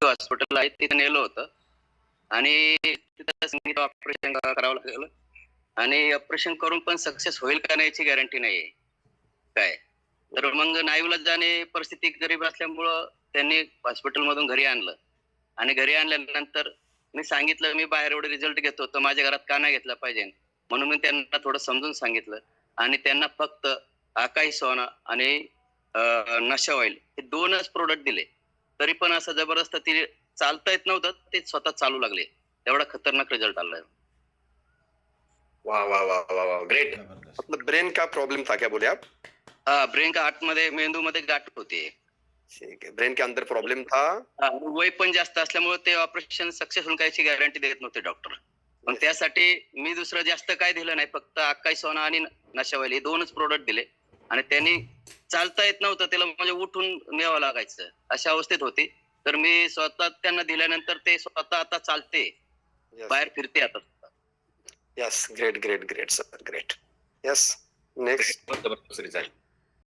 Hospital आहे तिथे नेलं होतं आणि तिथं सांगितलं ऑपरेशन करावं लागलं आणि ऑपरेशन करून पण सक्सेस होईल का नाही याची गॅरंटी नाहीये काय. तर मग नाईलाजाने परिस्थिती गरीब असल्यामुळं त्यांनी हॉस्पिटल मधून घरी आणलं आणि घरी आणल्यानंतर मी सांगितलं मी बाहेर एवढे रिझल्ट घेतो तर माझ्या घरात का नाही घेतला पाहिजे, म्हणून मी त्यांना थोडं समजून सांगितलं आणि त्यांना फक्त आकाई सोना आणि नशा ऑइल हे 2च प्रोडक्ट दिले. तरी पण असं जबरदस्त ते चालता येत नव्हतं, ते स्वतः चालू लागले. एवढा खतरनाक रिझल्ट आलाय. वाह वाह वाह वाह वाह ग्रेट. जबरदस्त. मतलब ब्रेन का प्रॉब्लम था क्या बोले आप? ब्रेन का आतमध्ये मेंदूमध्ये गाठ होती. ठीक है, ब्रेन के अंदर प्रॉब्लम था. वय पण जास्त असल्यामुळे ते ऑपरेशन सक्सेस होऊन कायची गॅरंटी देत नव्हते डॉक्टर. पण त्यासाठी मी दुसरं जास्त काय दिलं नाही, फक्त आकाई सोना आणि नशा ऑइल हे 2च प्रोडक्ट दिले आणि त्यांनी चालता येत नव्हतं, त्याला म्हणजे उठून न्यावं लागायचं अशा अवस्थेत होती. तर मी स्वतः त्यांना दिल्यानंतर ते स्वतः आता चालते, बाहेर फिरते आता. Yes, great great great sir, great. Yes, next. जबरदस्त रिझल्ट.